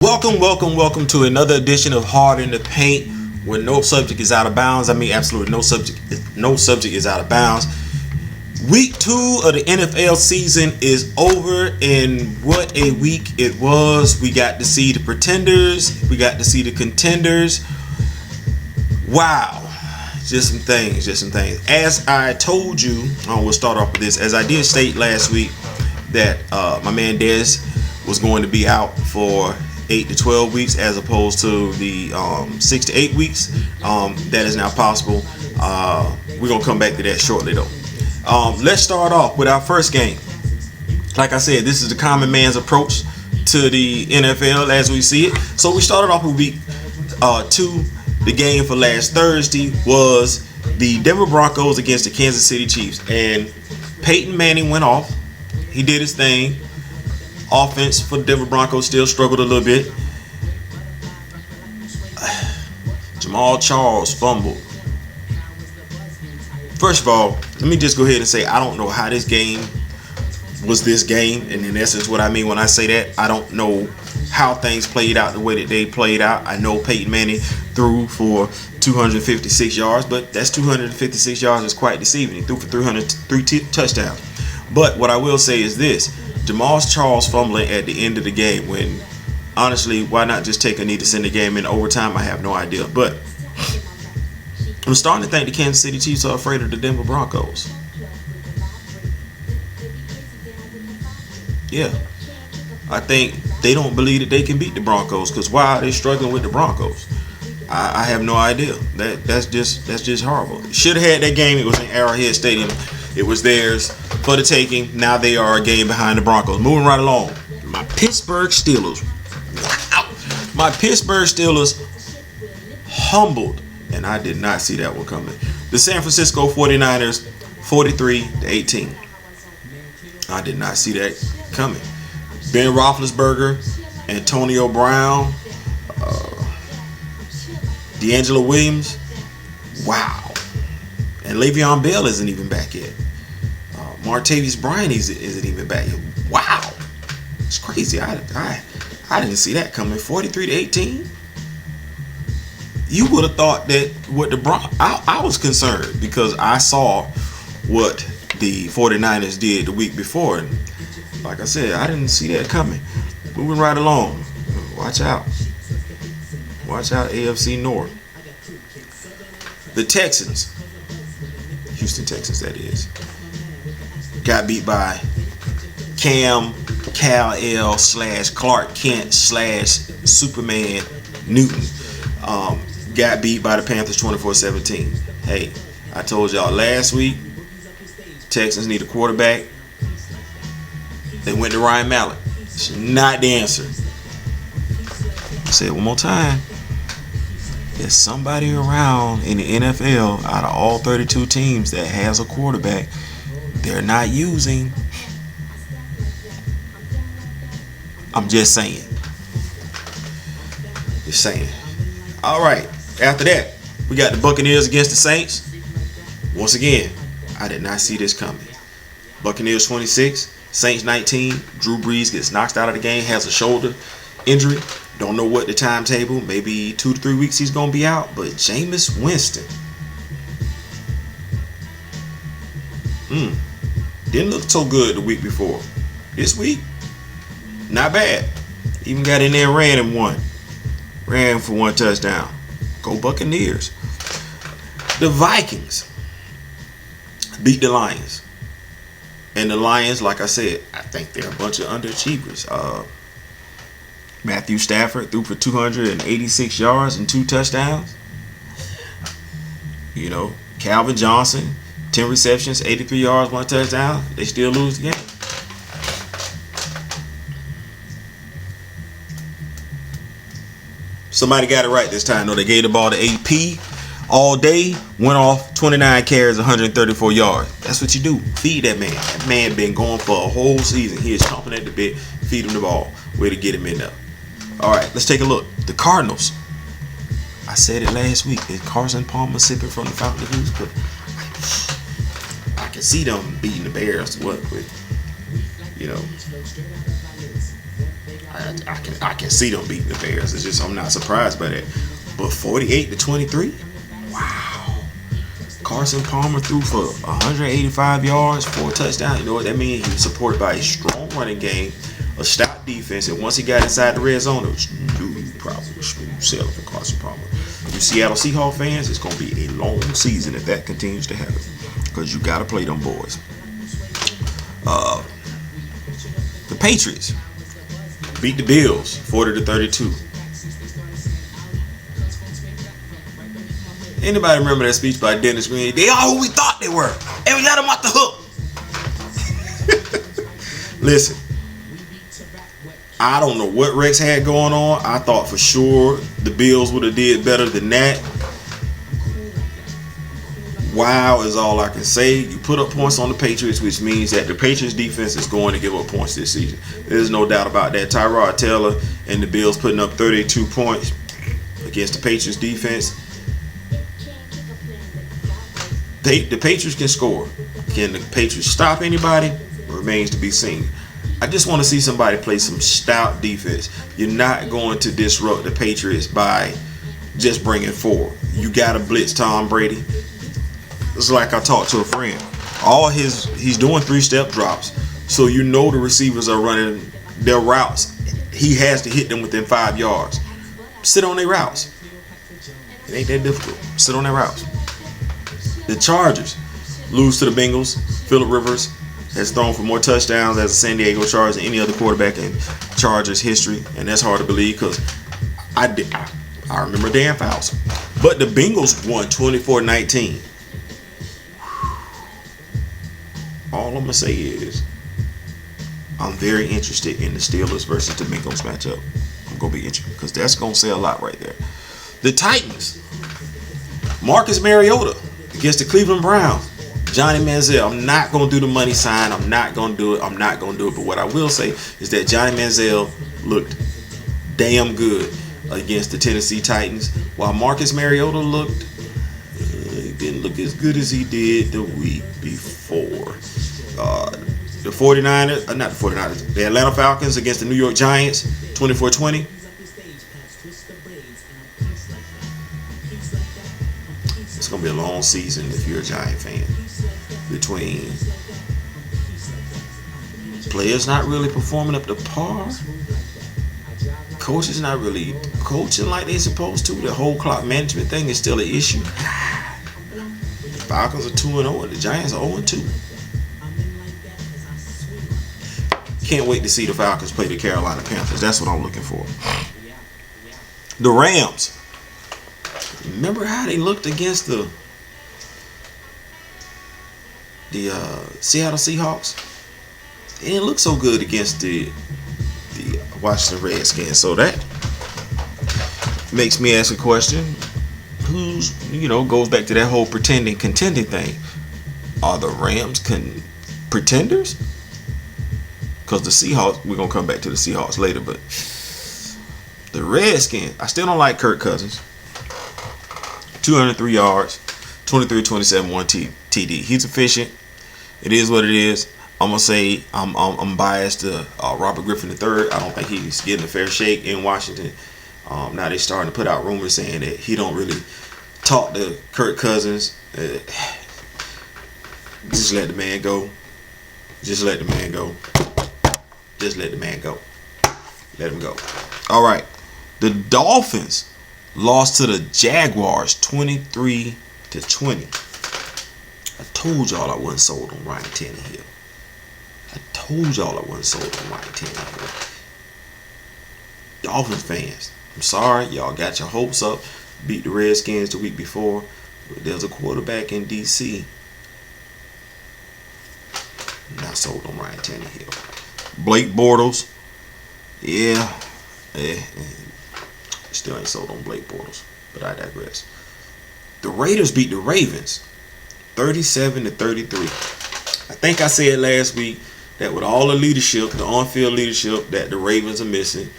Welcome to another edition of Hard in the Paint, where no subject is out of bounds. I mean, absolutely no subject is out of bounds. Week 2 of the NFL season is over, and what a week it was. We got to see the pretenders, we got to see the contenders. Wow. Just some things. As I told you, we'll start off with this. As I did state last week that my man Dez was going to be out for 8 to 12 weeks as opposed to the 6 to 8 weeks. That is now possible. We're going to come back to that shortly though. Let's start off with our first game. Like I said, this is the common man's approach to the NFL as we see it. So we started off with week 2. The game for last Thursday was the Denver Broncos against the Kansas City Chiefs. And Peyton Manning went off. He did his thing. Offense for the Denver Broncos still struggled a little bit. Jamal Charles fumbled. First of all, let me just go ahead and say I don't know how this game was this game. And in essence, what I mean when I say that, I don't know how things played out the way that they played out. I know Peyton Manning threw for 256 yards, but that's 256 yards is quite deceiving. He threw for 303 touchdowns. But what I will say is this. Jamal Charles fumbling at the end of the game when, honestly, why not just take a knee to send the game in overtime? I have no idea. But I'm starting to think the Kansas City Chiefs are afraid of the Denver Broncos. Yeah. I think they don't believe that they can beat the Broncos, because why are they struggling with the Broncos? I have no idea. That's just horrible. Should have had that game. It was in Arrowhead Stadium. It was theirs for the taking. Now they are a game behind the Broncos. Moving right along. My Pittsburgh Steelers. Wow. My Pittsburgh Steelers humbled, and I did not see that one coming. The San Francisco 49ers 43-18. I did not see that coming. Ben Roethlisberger, Antonio Brown, D'Angelo Williams. Wow. And Le'Veon Bell isn't even back yet. Martavis Bryant isn't even back yet. Wow. It's crazy. I didn't see that coming. 43-18. You would have thought that what the Broncos... I was concerned because I saw what the 49ers did the week before. And like I said, I didn't see that coming. Moving right along. Watch out. Watch out, AFC North. The Texans, Houston Texans that is, got beat by Kal-El / Clark Kent / Superman Newton. Got beat by the Panthers 24-17. Hey, I told y'all last week, Texans need a quarterback. They went to Ryan Mallett. It's not the answer. I'll say it one more time. There's somebody around in the NFL out of all 32 teams that has a quarterback they're not using. I'm just saying. Just saying. All right. After that, we got the Buccaneers against the Saints. Once again, I did not see this coming. Buccaneers 26, Saints 19. Drew Brees gets knocked out of the game, has a shoulder injury. Don't know what the timetable, maybe 2 to 3 weeks he's going to be out. But Jameis Winston. Didn't look so good the week before. This week, not bad. Even got in there and ran and won. Ran for 1 touchdown. Go Buccaneers. The Vikings beat the Lions. And the Lions, like I said, I think they're a bunch of underachievers. Matthew Stafford threw for 286 yards and 2 touchdowns. You know, Calvin Johnson, 10 receptions, 83 yards, 1 touchdown. They still lose the game. Somebody got it right this time, though. They gave the ball to AP all day, went off 29 carries, 134 yards. That's what you do. Feed that man. That man been going for a whole season. He is chomping at the bit. Feed him the ball. Way to get him in there. All right, let's take a look. The Cardinals. I said it last week. Is Carson Palmer sipping from the fountain of youth? But I can see them beating the Bears. What with, you know. I can see them beating the Bears. It's just I'm not surprised by that. But 48-23, wow. Carson Palmer threw for 185 yards, 4 touchdowns. You know what that means? He was supported by a strong running game, a stout defense, and once he got inside the red zone, it was smooth sailing for Carson Palmer. You Seattle Seahawks fans, it's going to be a long season if that continues to happen, because you got to play them boys. The Patriots beat the Bills 40-32. Anybody remember that speech by Dennis Green? They are who we thought they were, and we let them off the hook. Listen, I don't know what Rex had going on. I thought for sure the Bills would have did better than that. Wow is all I can say. You put up points on the Patriots, which means that the Patriots defense is going to give up points this season. There's no doubt about that. Tyrod Taylor and the Bills putting up 32 points against the Patriots defense. The Patriots can score. Can the Patriots stop anybody? Remains to be seen. I just want to see somebody play some stout defense. You're not going to disrupt the Patriots by just bringing 4. You got to blitz Tom Brady. It's like I talked to a friend. He's doing 3-step drops. So you know the receivers are running their routes. He has to hit them within 5 yards. Sit on their routes. It ain't that difficult. Sit on their routes. The Chargers lose to the Bengals. Phillip Rivers has thrown for more touchdowns as a San Diego Chargers than any other quarterback in Chargers history, and that's hard to believe because I remember Dan Fouts. But the Bengals won 24-19. All I'm gonna say is I'm very interested in the Steelers versus the Bengals matchup. I'm gonna be interested because that's gonna say a lot right there. The Titans, Marcus Mariota against the Cleveland Browns. Johnny Manziel, I'm not going to do the money sign. I'm not going to do it. But what I will say is that Johnny Manziel looked damn good against the Tennessee Titans, while Marcus Mariota didn't look as good as he did the week before. The 49ers, not the 49ers, the Atlanta Falcons against the New York Giants, 24-20. It's going to be a long season if you're a Giant fan. Between players not really performing up to par, coaches not really coaching like they're supposed to, the whole clock management thing is still an issue. The Falcons are 2-0 and the Giants are 0-2. Can't wait to see the Falcons play the Carolina Panthers. That's what I'm looking for. The Rams. Remember how they looked against the Seattle Seahawks? They didn't look so good against the Washington Redskins. So that makes me ask a question. Goes back to that whole contending thing. Are the Rams pretenders? Because the Seahawks, we're going to come back to the Seahawks later, but the Redskins, I still don't like Kirk Cousins. 203 yards, 23-27, 1 TD. He's efficient. It is what it is. I'm gonna say I'm biased to Robert Griffin III. I don't think he's getting a fair shake in Washington. Now they're starting to put out rumors saying that he don't really talk to Kirk Cousins. Just let the man go. Just let the man go. Just let the man go. Let him go. All right. The Dolphins lost to the Jaguars 23-20. I told y'all I wasn't sold on Ryan Tannehill. Dolphins fans, I'm sorry. Y'all got your hopes up. Beat the Redskins the week before. But there's a quarterback in D.C. Not sold on Ryan Tannehill. Blake Bortles. Yeah. Still ain't sold on Blake Bortles. But I digress. The Raiders beat the Ravens 37-33. I think I said last week that with all the leadership, the on-field leadership that the Ravens are missing,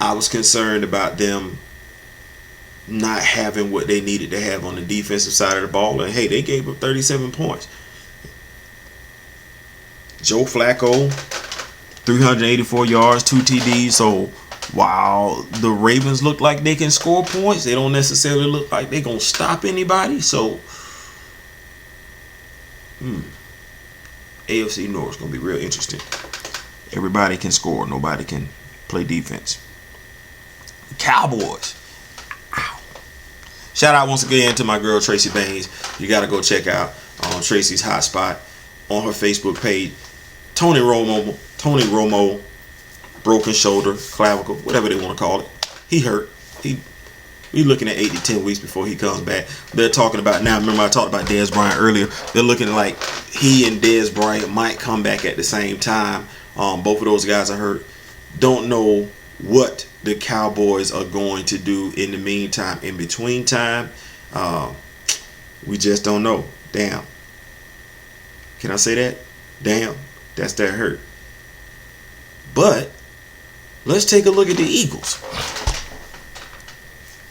I was concerned about them not having what they needed to have on the defensive side of the ball. And hey, they gave up 37 points. Joe Flacco 384 yards, 2 TDs. So while the Ravens look like they can score points, they don't necessarily look like they're going to stop anybody. So AFC North is going to be real interesting. Everybody can score. Nobody can play defense. Cowboys. Ow. Shout out once again to my girl Tracy Baines. You got to go check out Tracy's Hot Spot on her Facebook page. Tony Romo, broken shoulder, clavicle, whatever they want to call it. He hurt. We looking at 8 to 10 weeks before he comes back. They're talking about now. Remember I talked about Dez Bryant earlier. They're looking like he and Dez Bryant might come back at the same time. Both of those guys are hurt. Don't know what the Cowboys are going to do in the meantime, in between time. We just don't know. Damn. Can I say that? Damn. That's that hurt. But let's take a look at the Eagles.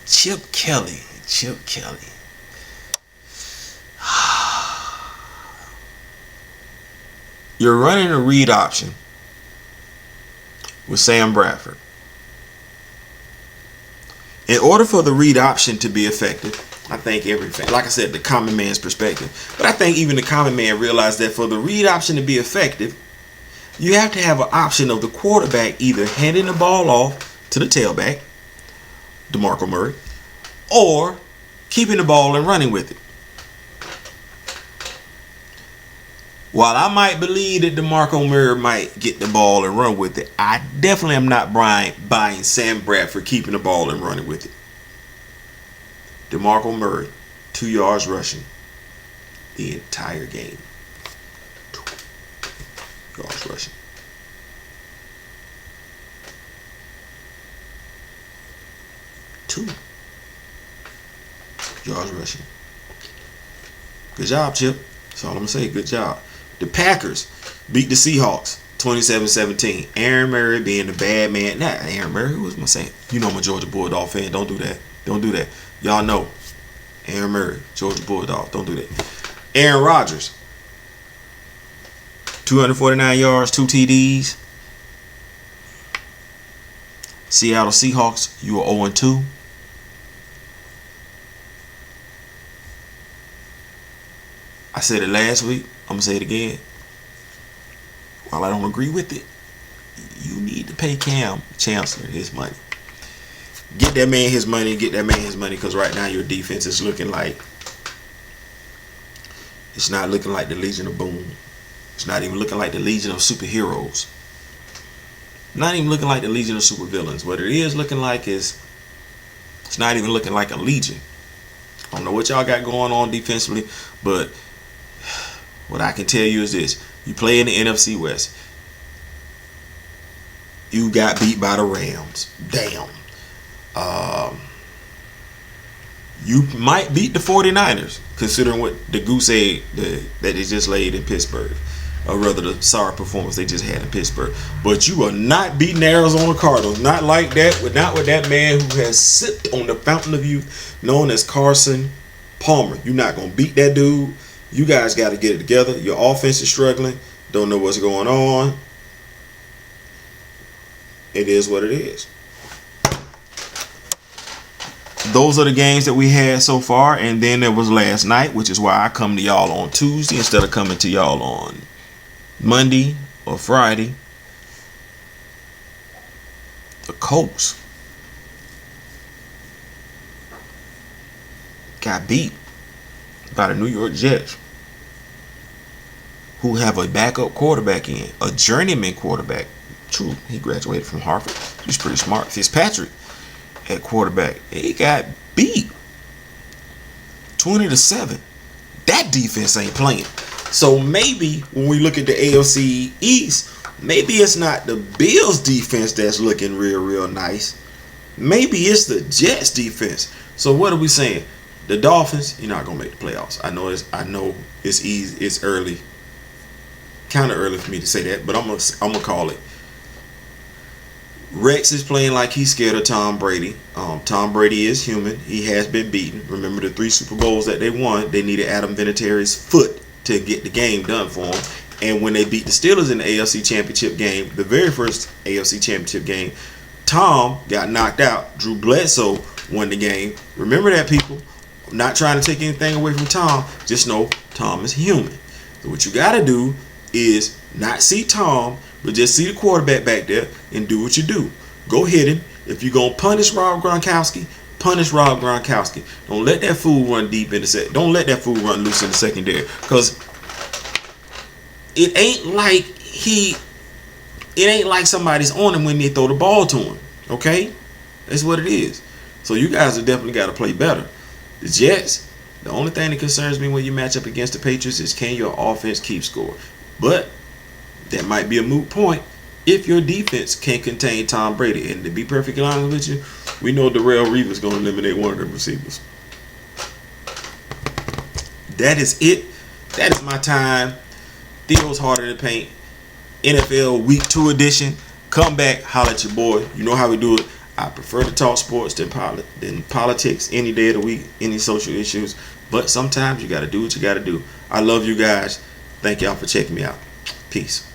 Chip Kelly. You're running a read option with Sam Bradford. In order for the read option to be effective, I think everything, like I said, the common man's perspective, but I think even the common man realized that for the read option to be effective, you have to have an option of the quarterback either handing the ball off to the tailback, DeMarco Murray, or keeping the ball and running with it. While I might believe that DeMarco Murray might get the ball and run with it, I definitely am not buying Sam Bradford keeping the ball and running with it. DeMarco Murray, 2 yards rushing the entire game. 2 yards rushing. 2 yards rushing. Good job, Chip. That's all I'm going to say. Good job. The Packers beat the Seahawks 27-17. Aaron Murray being the bad man. Not Aaron Murray. Who was I saying? You know I'm a Georgia Bulldog fan. Don't do that. Don't do that. Y'all know. Aaron Murray, Georgia Bulldog. Don't do that. Aaron Rodgers. 249 yards, 2 TDs. Seattle Seahawks, you are 0-2. I said it last week. I'm going to say it again. While I don't agree with it, you need to pay Cam Chancellor his money. Get that man his money. Get that man his money, because right now your defense is looking like, it's not looking like the Legion of Boom. It's not even looking like the Legion of Superheroes. Not even looking like the Legion of Supervillains. What it is looking like is, it's not even looking like a Legion. I don't know what y'all got going on defensively, but what I can tell you is this. You play in the NFC West. You got beat by the Rams. Damn. You might beat the 49ers, considering what the goose egg that they just laid in Pittsburgh. Or rather, the sorry performance they just had in Pittsburgh. But you are not beating the Arizona Cardinals. Not like that. Not with that man who has sipped on the fountain of youth, known as Carson Palmer. You're not going to beat that dude. You guys got to get it together. Your offense is struggling. Don't know what's going on. It is what it is. Those are the games that we had so far. And then there was last night, which is why I come to y'all on Tuesday instead of coming to y'all on Monday or Friday. The Colts got beat by the New York Jets, who have a backup quarterback in, a journeyman quarterback. True, he graduated from Harvard. He's pretty smart. Fitzpatrick at quarterback. He got beat 20-7. That defense ain't playing. So maybe when we look at the AFC East, maybe it's not the Bills defense that's looking real nice. Maybe it's the Jets defense. So what are we saying? The Dolphins, you're not gonna make the playoffs. I know it's easy. It's early. Kind of early for me to say that, but I'm gonna call it. Rex is playing like he's scared of Tom Brady. Tom Brady is human. He has been beaten. Remember the 3 Super Bowls that they won? They needed Adam Vinatieri's foot to get the game done for him. And when they beat the Steelers in the AFC Championship game, the very first AFC Championship game, Tom got knocked out. Drew Bledsoe won the game. Remember that, people. I'm not trying to take anything away from Tom. Just know Tom is human. So what you got to do is not see Tom, but just see the quarterback back there and do what you do. Go hit him. If you're going to punish Rob Gronkowski, punish Rob Gronkowski. Don't let that fool run deep in the set. Don't let that fool run loose in the secondary. Because it ain't like somebody's on him when they throw the ball to him. Okay? That's what it is. So you guys have definitely got to play better. The Jets, the only thing that concerns me when you match up against the Patriots is can your offense keep score. But that might be a moot point if your defense can't contain Tom Brady. And to be perfectly honest with you, we know Darrelle Reeves is going to eliminate one of the receivers. That is it. That is my time. Theo's Harder to Paint. NFL Week 2 edition. Come back, holler at your boy. You know how we do it. I prefer to talk sports than politics any day of the week, any social issues. But sometimes you got to do what you got to do. I love you guys. Thank y'all for checking me out. Peace.